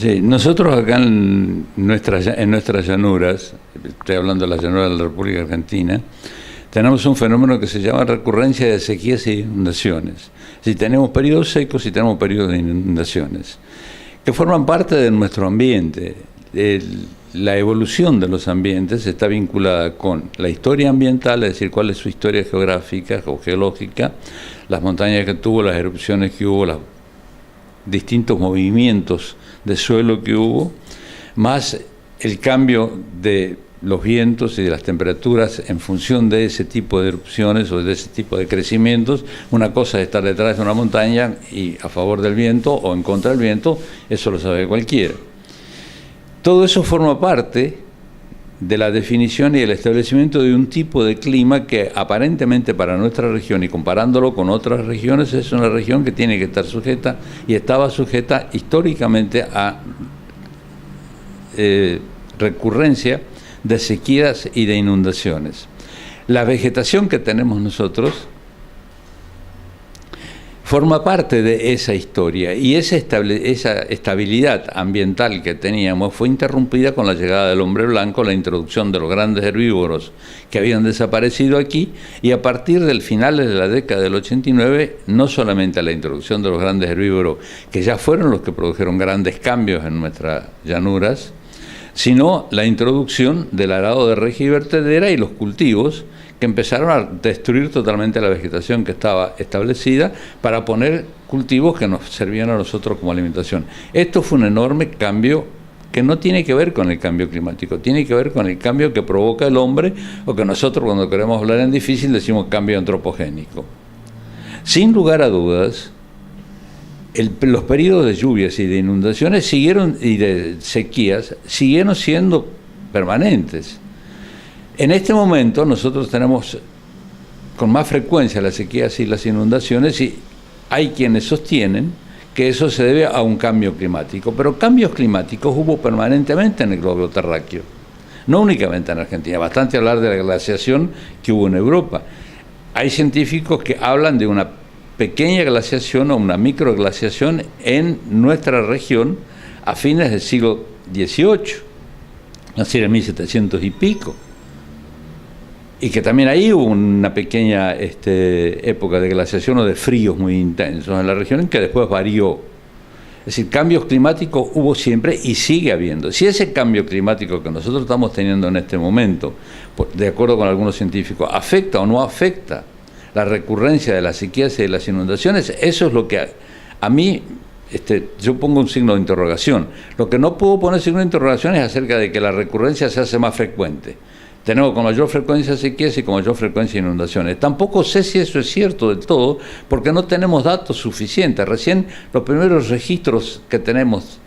Sí, nosotros acá en nuestras llanuras, estoy hablando de las llanuras de la República Argentina, tenemos un fenómeno que se llama recurrencia de sequías e inundaciones. Si tenemos periodos secos y tenemos periodos de inundaciones, que forman parte de nuestro ambiente. La evolución de los ambientes está vinculada con la historia ambiental, es decir, cuál es su historia geográfica o geológica, las montañas que tuvo, las erupciones que hubo, los distintos movimientos de suelo que hubo, más el cambio de los vientos y de las temperaturas en función de ese tipo de erupciones o de ese tipo de crecimientos. Una cosa es estar detrás de una montaña y a favor del viento o en contra del viento, eso lo sabe cualquiera. Todo eso forma parte de la definición y el establecimiento de un tipo de clima que aparentemente para nuestra región y comparándolo con otras regiones es una región que tiene que estar sujeta y estaba sujeta históricamente a recurrencia de sequías y de inundaciones. La vegetación que tenemos nosotros forma parte de esa historia y esa estabilidad ambiental que teníamos fue interrumpida con la llegada del hombre blanco, la introducción de los grandes herbívoros que habían desaparecido aquí, y a partir del finales de la década del 89, no solamente la introducción de los grandes herbívoros, que ya fueron los que produjeron grandes cambios en nuestras llanuras, sino la introducción del arado de reja y vertedera y los cultivos que empezaron a destruir totalmente la vegetación que estaba establecida para poner cultivos que nos servían a nosotros como alimentación. Esto fue un enorme cambio que no tiene que ver con el cambio climático, tiene que ver con el cambio que provoca el hombre, o que nosotros cuando queremos hablar en difícil decimos cambio antropogénico. Sin lugar a dudas, los periodos de lluvias y de inundaciones y de sequías siguieron siendo permanentes. En este momento nosotros tenemos con más frecuencia las sequías y las inundaciones, y hay quienes sostienen que eso se debe a un cambio climático, pero cambios climáticos hubo permanentemente en el globo terráqueo, no únicamente en Argentina. Bastante hablar de la glaciación que hubo en Europa. Hay científicos que hablan de una pequeña glaciación o una microglaciación en nuestra región a fines del siglo XVIII, es decir, en 1700 y pico. Y que también ahí hubo una pequeña época de glaciación o de fríos muy intensos en la región, que después varió. Es decir, cambios climáticos hubo siempre y sigue habiendo. Si ese cambio climático que nosotros estamos teniendo en este momento, de acuerdo con algunos científicos, afecta o no afecta la recurrencia de las sequías y de las inundaciones, eso es lo que a mí, yo pongo un signo de interrogación. Lo que no puedo poner signo de interrogación es acerca de que la recurrencia se hace más frecuente. Tenemos con mayor frecuencia sequías y con mayor frecuencia inundaciones. Tampoco sé si eso es cierto del todo, porque no tenemos datos suficientes. Recién los primeros registros que tenemos,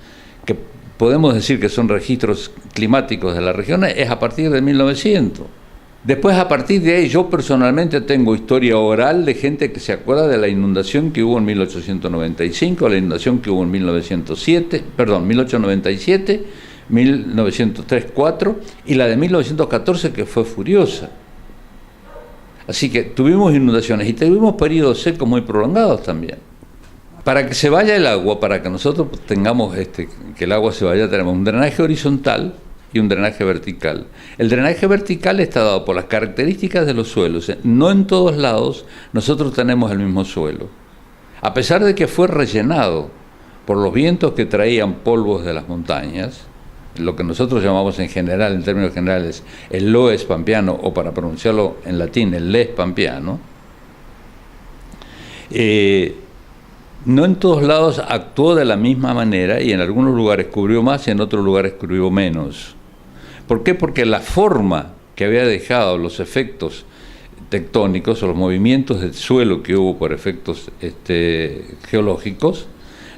que podemos decir que son registros climáticos de la región, es a partir de 1900. Después, a partir de ahí, yo personalmente tengo historia oral de gente que se acuerda de la inundación que hubo en 1895, la inundación que hubo en 1897, 1903-4 y la de 1914, que fue furiosa. Así que tuvimos inundaciones y tuvimos periodos secos muy prolongados también. Para que se vaya el agua, para que nosotros tengamos que el agua se vaya, tenemos un drenaje horizontal y un drenaje vertical. El drenaje vertical está dado por las características de los suelos. No en todos lados nosotros tenemos el mismo suelo. A pesar de que fue rellenado por los vientos que traían polvos de las montañas, lo que nosotros llamamos en general, en términos generales, el loess pampeano, o para pronunciarlo en latín, el les pampeano, no en todos lados actuó de la misma manera, y en algunos lugares cubrió más y en otros lugares cubrió menos. ¿Por qué? Porque la forma que había dejado los efectos tectónicos o los movimientos del suelo que hubo por efectos geológicos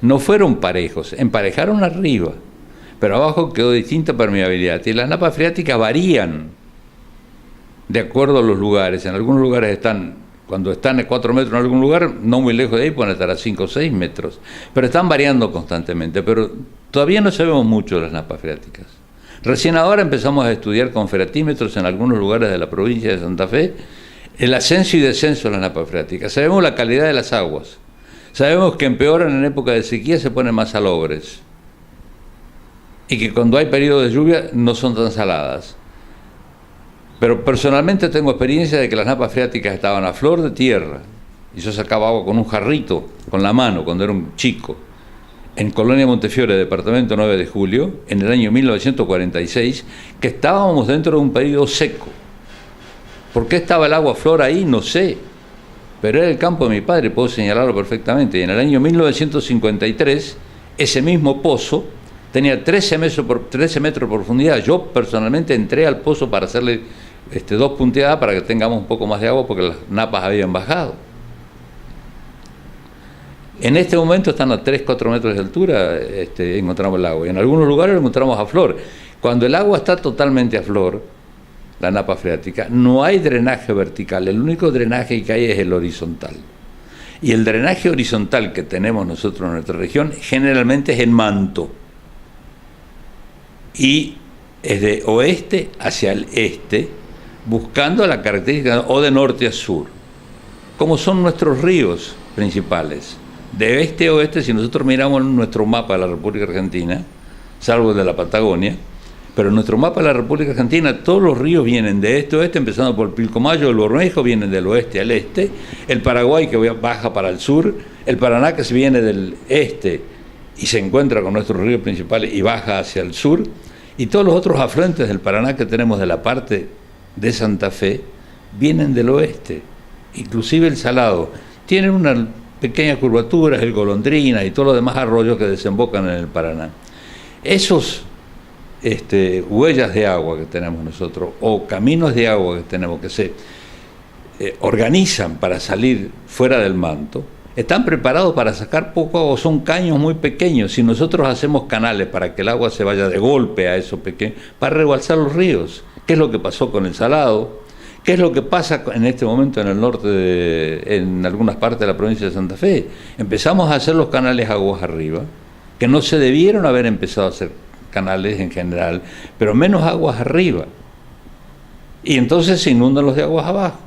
no fueron parejos, emparejaron arriba, pero abajo quedó distinta permeabilidad, y las napas freáticas varían de acuerdo a los lugares. En algunos lugares cuando están a 4 metros en algún lugar, no muy lejos de ahí pueden estar a 5 o 6 metros, pero están variando constantemente. Pero todavía no sabemos mucho de las napas freáticas. Recién ahora empezamos a estudiar con feratímetros en algunos lugares de la provincia de Santa Fe el ascenso y descenso de las napas freáticas. Sabemos la calidad de las aguas, sabemos que empeoran en época de sequía, se ponen más salobres. y que cuando hay periodos de lluvia no son tan saladas. Pero personalmente tengo experiencia de que las napas freáticas estaban a flor de tierra, y yo sacaba agua con un jarrito, con la mano, cuando era un chico, en Colonia Montefiore, departamento 9 de Julio, en el año 1946, que estábamos dentro de un periodo seco. ¿Por qué estaba el agua a flor ahí? No sé, pero era el campo de mi padre, puedo señalarlo perfectamente. Y en el año 1953, ese mismo pozo tenía 13 metros de profundidad. Yo personalmente entré al pozo para hacerle 2 punteadas para que tengamos un poco más de agua, porque las napas habían bajado. En este momento están a 3-4 metros de altura, encontramos el agua, y en algunos lugares lo encontramos a flor. Cuando el agua está totalmente a flor, la napa freática, no hay drenaje vertical, el único drenaje que hay es el horizontal. Y el drenaje horizontal que tenemos nosotros en nuestra región generalmente es en manto, y es de oeste hacia el este, buscando la característica, o de norte a sur, como son nuestros ríos principales. De este a oeste, si nosotros miramos nuestro mapa de la República Argentina, salvo el de la Patagonia, pero en nuestro mapa de la República Argentina todos los ríos vienen de este a oeste, empezando por Pilcomayo, el Bermejo viene del oeste al este, el Paraguay que baja para el sur, el Paraná que se viene del este y se encuentra con nuestros ríos principales y baja hacia el sur, y todos los otros afluentes del Paraná que tenemos de la parte de Santa Fe vienen del oeste, inclusive el Salado. Tienen una pequeñas curvaturas, el Golondrina y todos los demás arroyos que desembocan en el Paraná. Esos huellas de agua que tenemos nosotros, o caminos de agua que tenemos, que se organizan para salir fuera del manto, están preparados para sacar poco agua, son caños muy pequeños. Si nosotros hacemos canales para que el agua se vaya de golpe a esos pequeños, para rebalsar los ríos, ¿qué es lo que pasó con el Salado? ¿Qué es lo que pasa en este momento en el norte, en algunas partes de la provincia de Santa Fe? Empezamos a hacer los canales aguas arriba, que no se debieron haber empezado a hacer canales en general, pero menos aguas arriba. Y entonces se inundan los de aguas abajo.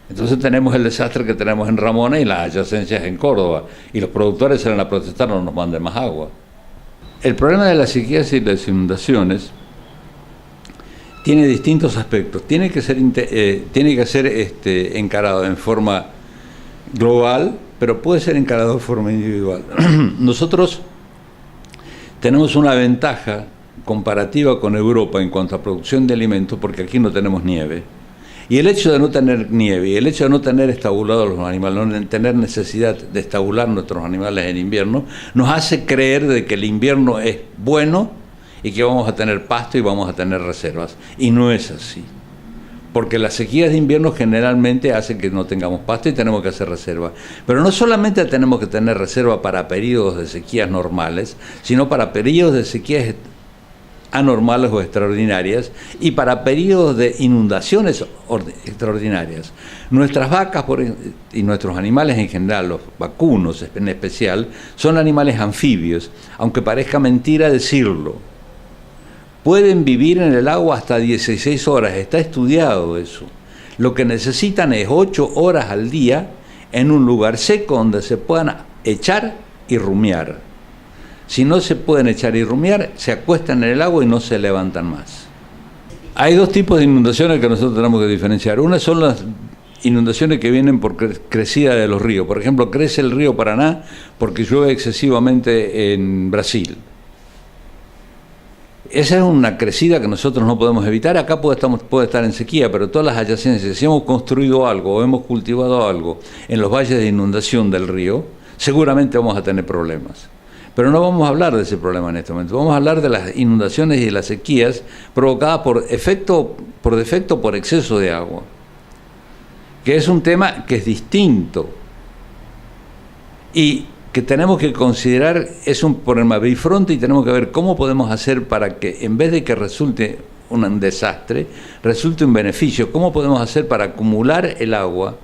Entonces tenemos el desastre que tenemos en Ramona y las adyacencias en Córdoba, y los productores salen a protestar, no nos manden más agua. El problema de las sequías y las inundaciones tiene distintos aspectos. Tiene que ser encarado en forma global, pero puede ser encarado de forma individual. Nosotros tenemos una ventaja comparativa con Europa en cuanto a producción de alimentos, porque aquí no tenemos nieve. Y el hecho de no tener nieve y el hecho de no tener estabulados los animales, no tener necesidad de estabular nuestros animales en invierno, nos hace creer de que el invierno es bueno y que vamos a tener pasto y vamos a tener reservas. Y no es así. Porque las sequías de invierno generalmente hacen que no tengamos pasto y tenemos que hacer reserva. Pero no solamente tenemos que tener reserva para periodos de sequías normales, sino para periodos de sequías anormales o extraordinarias y para periodos de inundaciones extraordinarias. Nuestras vacas y nuestros animales en general, los vacunos en especial, son animales anfibios, aunque parezca mentira decirlo. Pueden vivir en el agua hasta 16 horas, está estudiado eso. Lo que necesitan es 8 horas al día en un lugar seco donde se puedan echar y rumiar. Si no se pueden echar y rumiar, se acuestan en el agua y no se levantan más. Hay 2 tipos de inundaciones que nosotros tenemos que diferenciar. Una son las inundaciones que vienen por crecida de los ríos. Por ejemplo, crece el río Paraná porque llueve excesivamente en Brasil. Esa es una crecida que nosotros no podemos evitar. Acá puede estar en sequía, pero todas las adyacencias, si hemos construido algo o hemos cultivado algo en los valles de inundación del río, seguramente vamos a tener problemas. Pero no vamos a hablar de ese problema en este momento. Vamos a hablar de las inundaciones y de las sequías provocadas por defecto por exceso de agua, que es un tema que es distinto y que tenemos que considerar, es un problema bifronte, y tenemos que ver cómo podemos hacer para que, en vez de que resulte un desastre, resulte un beneficio. ¿Cómo podemos hacer para acumular el agua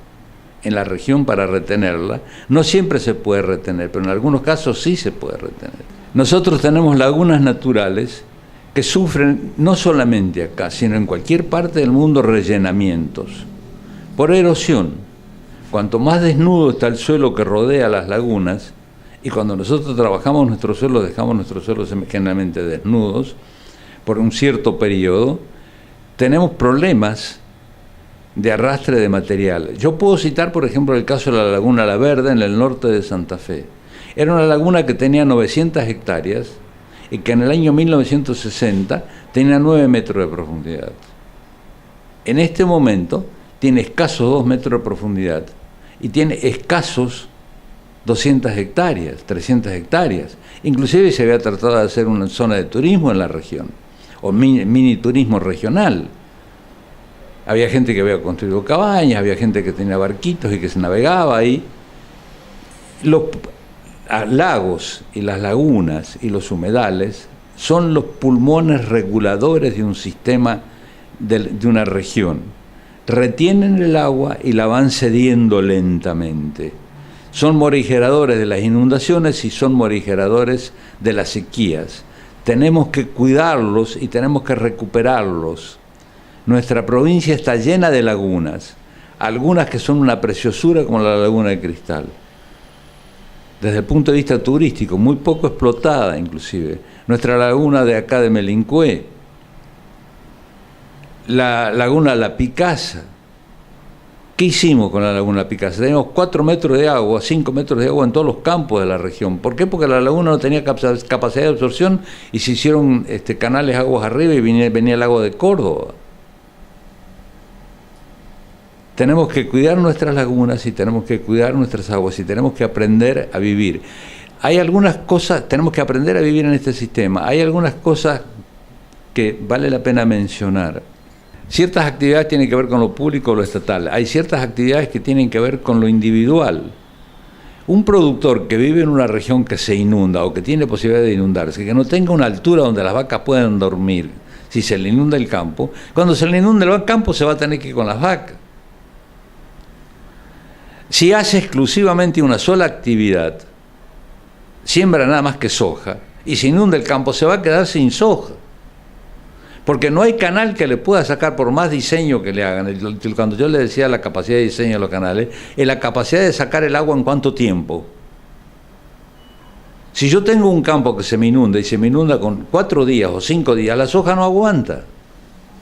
en la región para retenerla? No siempre se puede retener, pero en algunos casos sí se puede retener. Nosotros tenemos lagunas naturales que sufren, no solamente acá, sino en cualquier parte del mundo, rellenamientos por erosión. Cuanto más desnudo está el suelo que rodea las lagunas, Y cuando nosotros trabajamos nuestros suelos, dejamos nuestros suelos generalmente desnudos por un cierto periodo, tenemos problemas de arrastre de material. Yo puedo citar, por ejemplo, el caso de la laguna La Verde en el norte de Santa Fe. Era una laguna que tenía 900 hectáreas y que en el año 1960 tenía 9 metros de profundidad. En este momento tiene escasos 2 metros de profundidad y tiene escasos 200 hectáreas, 300 hectáreas. Inclusive se había tratado de hacer una zona de turismo en la región, o mini turismo regional. Había gente que había construido cabañas, había gente que tenía barquitos y que se navegaba ahí. Los lagos y las lagunas y los humedales son los pulmones reguladores de un sistema, de una región. Retienen el agua y la van cediendo lentamente. Son morigeradores de las inundaciones y son morigeradores de las sequías. Tenemos que cuidarlos y tenemos que recuperarlos. Nuestra provincia está llena de lagunas, algunas que son una preciosura como la Laguna de Cristal. Desde el punto de vista turístico, muy poco explotada inclusive. Nuestra laguna de acá de Melincué, la laguna La Picasa. ¿Qué hicimos con la laguna La Picasa? Teníamos 4 metros de agua, 5 metros de agua en todos los campos de la región. ¿Por qué? Porque la laguna no tenía capacidad de absorción y se hicieron canales aguas arriba y venía el agua de Córdoba. Tenemos que cuidar nuestras lagunas y tenemos que cuidar nuestras aguas y tenemos que aprender a vivir. Hay algunas cosas, tenemos que aprender a vivir en este sistema. Hay algunas cosas que vale la pena mencionar. Ciertas actividades tienen que ver con lo público o lo estatal. Hay ciertas actividades que tienen que ver con lo individual. Un productor que vive en una región que se inunda o que tiene posibilidad de inundarse, que no tenga una altura donde las vacas puedan dormir, si se le inunda el campo, cuando se le inunda el campo se va a tener que ir con las vacas. Si hace exclusivamente una sola actividad, siembra nada más que soja, y se inunda el campo, se va a quedar sin soja. Porque no hay canal que le pueda sacar por más diseño que le hagan. Cuando yo le decía la capacidad de diseño de los canales, es la capacidad de sacar el agua en cuánto tiempo. Si yo tengo un campo que se me inunda y se me inunda con 4 días o 5 días, la soja no aguanta.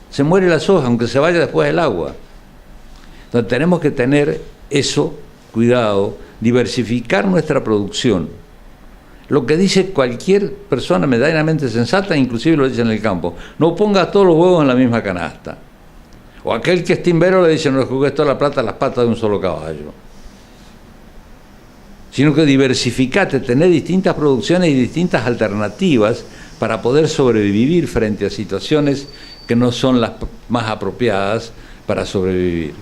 Se muere la soja, aunque se vaya después el agua. Entonces tenemos que tener eso, cuidado, diversificar nuestra producción. Lo que dice cualquier persona medianamente sensata, inclusive lo dice en el campo, no pongas todos los huevos en la misma canasta. O aquel que es timbero le dice, no le jugues toda la plata a las patas de un solo caballo. Sino que diversificate, tener distintas producciones y distintas alternativas para poder sobrevivir frente a situaciones que no son las más apropiadas para sobrevivir.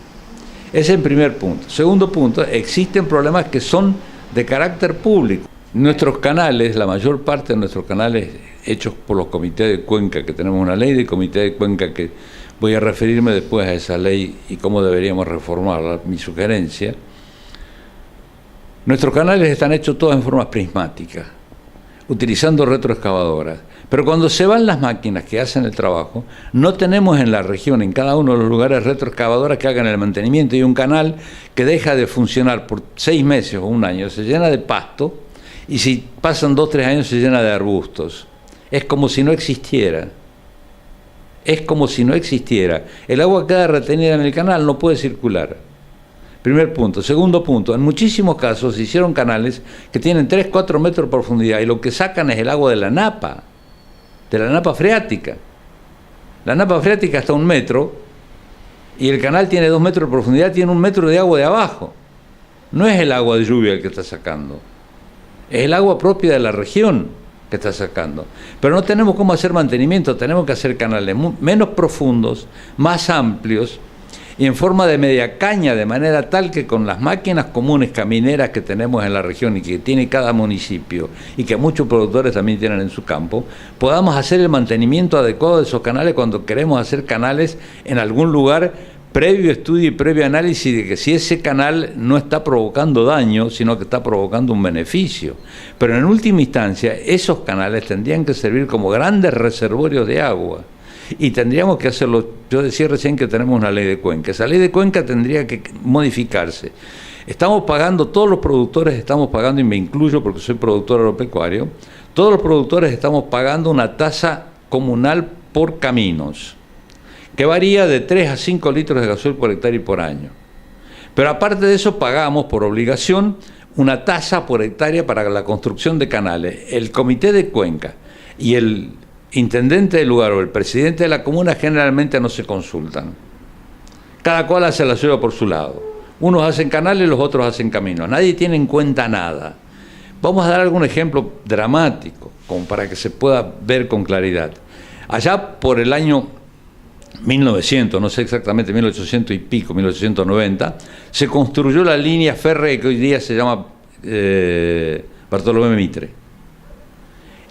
Ese es el primer punto. Segundo punto, existen problemas que son de carácter público. Nuestros canales, la mayor parte de nuestros canales hechos por los comités de cuenca, que tenemos una ley de comité de cuenca que voy a referirme después a esa ley y cómo deberíamos reformarla, mi sugerencia. Nuestros canales están hechos todos en forma prismática, utilizando retroexcavadoras. Pero cuando se van las máquinas que hacen el trabajo, no tenemos en la región, en cada uno de los lugares, retroexcavadoras que hagan el mantenimiento y un canal que deja de funcionar por 6 meses o un año, se llena de pasto. Y si pasan 2 o 3 años se llena de arbustos. Es como si no existiera. Es como si no existiera. El agua queda retenida en el canal, no puede circular. Primer punto. Segundo punto, en muchísimos casos se hicieron canales que tienen 3 o 4 metros de profundidad y lo que sacan es el agua de la napa freática. La napa freática está 1 metro y el canal tiene 2 metros de profundidad, tiene 1 metro de agua de abajo. No es el agua de lluvia el que está sacando. Es el agua propia de la región que está sacando. Pero no tenemos cómo hacer mantenimiento, tenemos que hacer canales menos profundos, más amplios y en forma de media caña, de manera tal que con las máquinas comunes camineras que tenemos en la región y que tiene cada municipio y que muchos productores también tienen en su campo, podamos hacer el mantenimiento adecuado de esos canales cuando queremos hacer canales en algún lugar, previo estudio y previo análisis de que si ese canal no está provocando daño, sino que está provocando un beneficio. Pero en última instancia, esos canales tendrían que servir como grandes reservorios de agua. Y tendríamos que hacerlo, yo decía recién que tenemos una ley de cuenca. Esa ley de cuenca tendría que modificarse. Estamos pagando, todos los productores estamos pagando, y me incluyo porque soy productor agropecuario, todos los productores estamos pagando una tasa comunal por caminos, que varía de 3 a 5 litros de gasoil por hectárea y por año. Pero aparte de eso pagamos por obligación una tasa por hectárea para la construcción de canales. El comité de Cuenca y el intendente del lugar o el presidente de la comuna generalmente no se consultan. Cada cual hace la suya por su lado. Unos hacen canales, los otros hacen caminos. Nadie tiene en cuenta nada. Vamos a dar algún ejemplo dramático, como para que se pueda ver con claridad. Allá por el año 1900, no sé exactamente, 1800 y pico, 1890, se construyó la línea férrea que hoy día se llama Bartolomé Mitre.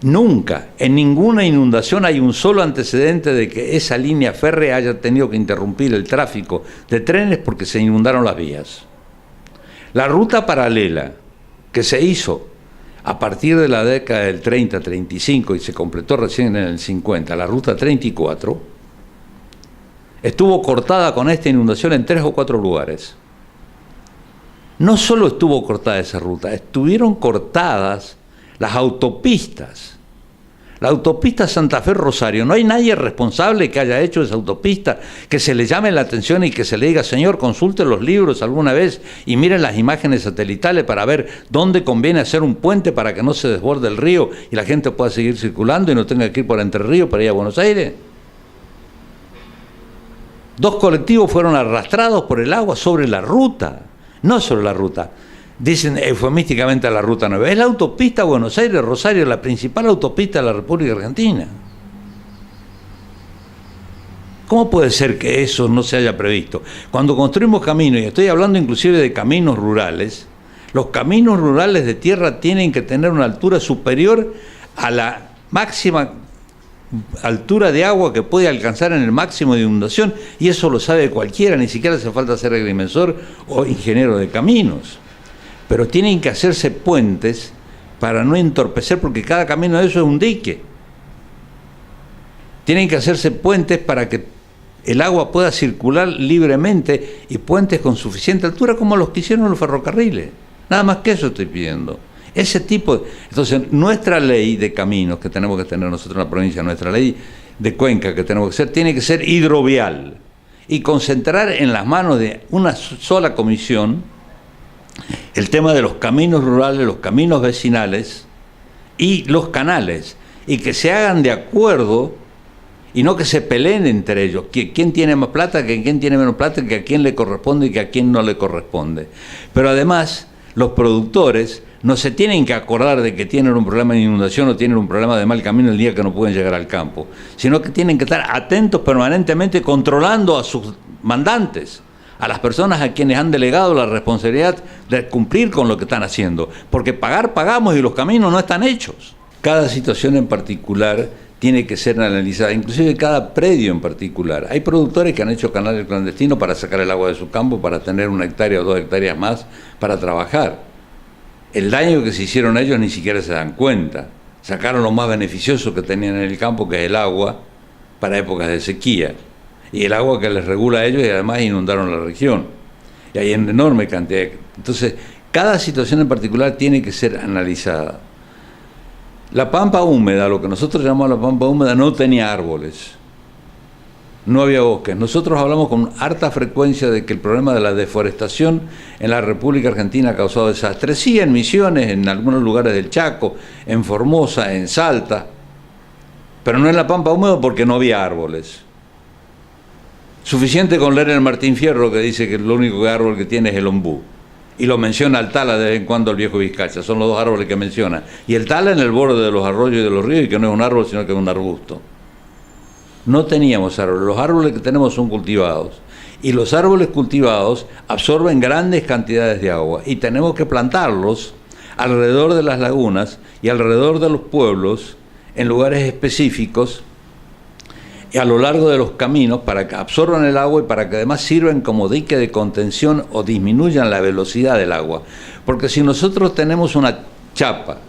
Nunca, en ninguna inundación hay un solo antecedente de que esa línea férrea haya tenido que interrumpir el tráfico de trenes porque se inundaron las vías. La ruta paralela que se hizo a partir de la década del 30-35 y se completó recién en el 50, la ruta 34, estuvo cortada con esta inundación en 3 o 4 lugares. No solo estuvo cortada esa ruta, estuvieron cortadas las autopistas. La autopista Santa Fe-Rosario, no hay nadie responsable que haya hecho esa autopista, que se le llame la atención y que se le diga, señor, consulte los libros alguna vez y miren las imágenes satelitales para ver dónde conviene hacer un puente para que no se desborde el río y la gente pueda seguir circulando y no tenga que ir por Entre Ríos para ir a Buenos Aires. 2 colectivos fueron arrastrados por el agua sobre la ruta, no sobre la ruta. Dicen eufemísticamente a la Ruta 9. Es la autopista Buenos Aires-Rosario, la principal autopista de la República Argentina. ¿Cómo puede ser que eso no se haya previsto? Cuando construimos caminos, y estoy hablando inclusive de caminos rurales, los caminos rurales de tierra tienen que tener una altura superior a la máxima altura de agua que puede alcanzar en el máximo de inundación, y eso lo sabe cualquiera, ni siquiera hace falta ser agrimensor o ingeniero de caminos. Pero tienen que hacerse puentes para no entorpecer, porque cada camino de eso es un dique. Tienen que hacerse puentes para que el agua pueda circular libremente y puentes con suficiente altura como los que hicieron los ferrocarriles. Nada más que eso estoy pidiendo. Ese tipo de... Entonces, nuestra ley de caminos que tenemos que tener nosotros en la provincia, nuestra ley de Cuenca que tenemos que hacer, tiene que ser hidrovial y concentrar en las manos de una sola comisión el tema de los caminos rurales, los caminos vecinales y los canales, y que se hagan de acuerdo y no que se peleen entre ellos, que quién tiene más plata, que quién tiene menos plata, que a quién le corresponde y que a quién no le corresponde. Pero además, los productores no se tienen que acordar de que tienen un problema de inundación o tienen un problema de mal camino el día que no pueden llegar al campo, sino que tienen que estar atentos permanentemente, controlando a sus mandantes, a las personas a quienes han delegado la responsabilidad de cumplir con lo que están haciendo, porque pagar pagamos y los caminos no están hechos. Cada situación en particular tiene que ser analizada, inclusive cada predio en particular. Hay productores que han hecho canales clandestinos para sacar el agua de su campo, para tener 1 hectárea o 2 hectáreas más para trabajar. El daño que se hicieron ellos ni siquiera se dan cuenta. Sacaron lo más beneficioso que tenían en el campo, que es el agua, para épocas de sequía. Y el agua que les regula a ellos, y además inundaron la región. Y hay en enorme cantidad. Entonces, cada situación en particular tiene que ser analizada. La pampa húmeda, lo que nosotros llamamos la pampa húmeda, no tenía árboles. No había bosques. Nosotros hablamos con harta frecuencia de que el problema de la deforestación en la República Argentina ha causado desastres. Sí, en Misiones, en algunos lugares del Chaco, en Formosa, en Salta, pero no en la pampa húmeda porque no había árboles. Suficiente con leer el Martín Fierro, que dice que lo único árbol que tiene es el ombú. Y lo menciona el tala de vez en cuando el viejo Vizcacha. Son los 2 árboles que menciona. Y el tala en el borde de los arroyos y de los ríos, y que no es un árbol, sino que es un arbusto. No teníamos árboles. Los árboles que tenemos son cultivados. Y los árboles cultivados absorben grandes cantidades de agua. Y tenemos que plantarlos alrededor de las lagunas y alrededor de los pueblos, en lugares específicos, y a lo largo de los caminos, para que absorban el agua y para que además sirvan como dique de contención o disminuyan la velocidad del agua. Porque si nosotros tenemos una chapa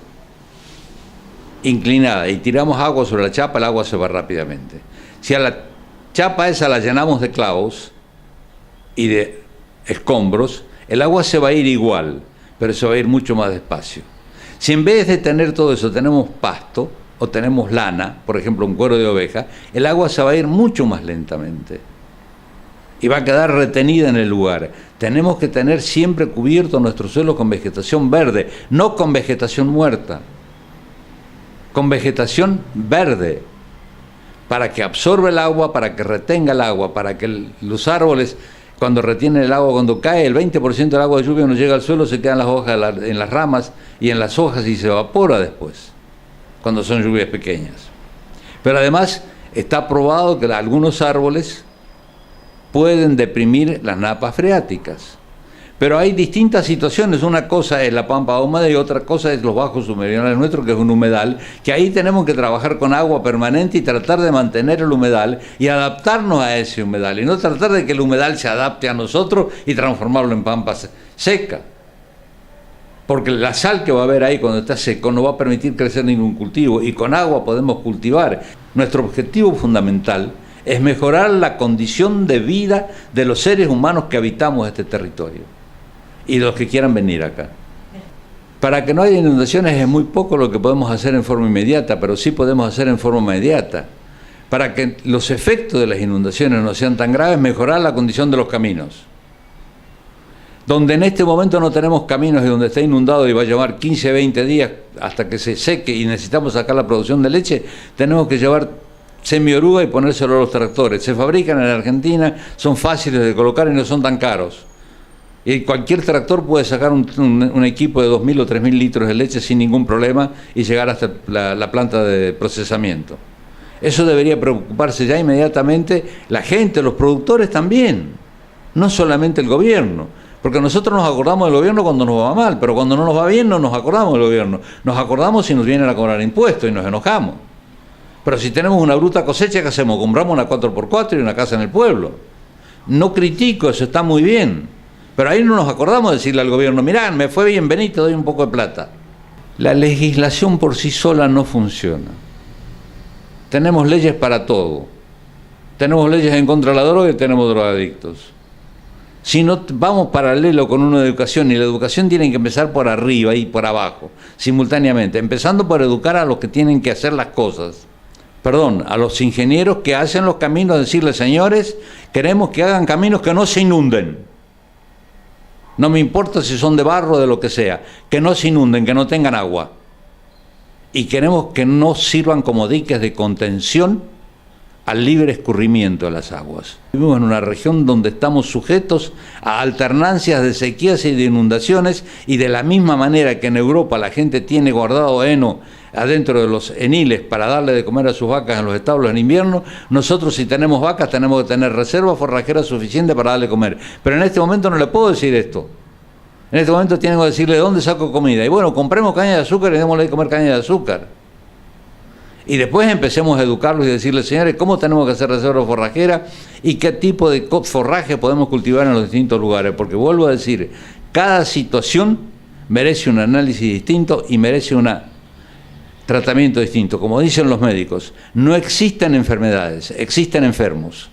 inclinada y tiramos agua sobre la chapa, el agua se va rápidamente. Si a la chapa esa la llenamos de clavos y de escombros, el agua se va a ir igual, pero se va a ir mucho más despacio. Si en vez de tener todo eso tenemos pasto o tenemos lana, por ejemplo un cuero de oveja, el agua se va a ir mucho más lentamente y va a quedar retenida en el lugar. Tenemos que tener siempre cubierto nuestro suelo con vegetación verde, no con vegetación muerta, con vegetación verde, para que absorba el agua, para que retenga el agua, para que los árboles, cuando retienen el agua, cuando cae el 20% del agua de lluvia no llega al suelo, se quedan las hojas en las ramas y en las hojas y se evapora después, cuando son lluvias pequeñas. Pero además está probado que algunos árboles pueden deprimir las napas freáticas. Pero hay distintas situaciones, una cosa es la pampa húmeda y otra cosa es los bajos submeridionales nuestros, que es un humedal, que ahí tenemos que trabajar con agua permanente y tratar de mantener el humedal y adaptarnos a ese humedal, y no tratar de que el humedal se adapte a nosotros y transformarlo en pampa seca. Porque la sal que va a haber ahí cuando está seco no va a permitir crecer ningún cultivo, y con agua podemos cultivar. Nuestro objetivo fundamental es mejorar la condición de vida de los seres humanos que habitamos este territorio y de los que quieran venir acá. Para que no haya inundaciones es muy poco lo que podemos hacer en forma inmediata, pero sí podemos hacer en forma inmediata. Para que los efectos de las inundaciones no sean tan graves, mejorar la condición de los caminos. Donde en este momento no tenemos caminos y donde está inundado y va a llevar 15, 20 días hasta que se seque y necesitamos sacar la producción de leche, tenemos que llevar semioruga y ponérselo a los tractores. Se fabrican en Argentina, son fáciles de colocar y no son tan caros. Y cualquier tractor puede sacar un equipo de 2.000 o 3.000 litros de leche sin ningún problema y llegar hasta la planta de procesamiento. Eso debería preocuparse ya inmediatamente la gente, los productores también, no solamente el gobierno. Porque nosotros nos acordamos del gobierno cuando nos va mal, pero cuando no nos va bien no nos acordamos del gobierno. Nos acordamos si nos vienen a cobrar impuestos y nos enojamos. Pero si tenemos una bruta cosecha, ¿qué hacemos? Compramos una 4x4 y una casa en el pueblo. No critico, eso está muy bien. Pero ahí no nos acordamos de decirle al gobierno, mirá, me fue bien, vení, te doy un poco de plata. La legislación por sí sola no funciona. Tenemos leyes para todo. Tenemos leyes en contra de la droga y tenemos drogadictos. Si no vamos paralelo con una educación, y la educación tiene que empezar por arriba y por abajo, simultáneamente, empezando por educar a los que tienen que hacer las cosas. Perdón, a los ingenieros que hacen los caminos, decirles, señores, queremos que hagan caminos que no se inunden. No me importa si son de barro o de lo que sea, que no se inunden, que no tengan agua. Y queremos que no sirvan como diques de contención al libre escurrimiento de las aguas. Vivimos en una región donde estamos sujetos a alternancias de sequías y de inundaciones, y de la misma manera que en Europa la gente tiene guardado heno adentro de los eniles para darle de comer a sus vacas en los establos en invierno, nosotros si tenemos vacas tenemos que tener reserva forrajera suficiente para darle comer. Pero en este momento no le puedo decir esto. En este momento tengo que decirle, ¿de dónde saco comida? Y bueno, compremos caña de azúcar y démosle de comer caña de azúcar. Y después empecemos a educarlos y decirles, señores, cómo tenemos que hacer reserva forrajera y qué tipo de forraje podemos cultivar en los distintos lugares. Porque vuelvo a decir, cada situación merece un análisis distinto y merece un tratamiento distinto. Como dicen los médicos, no existen enfermedades, existen enfermos.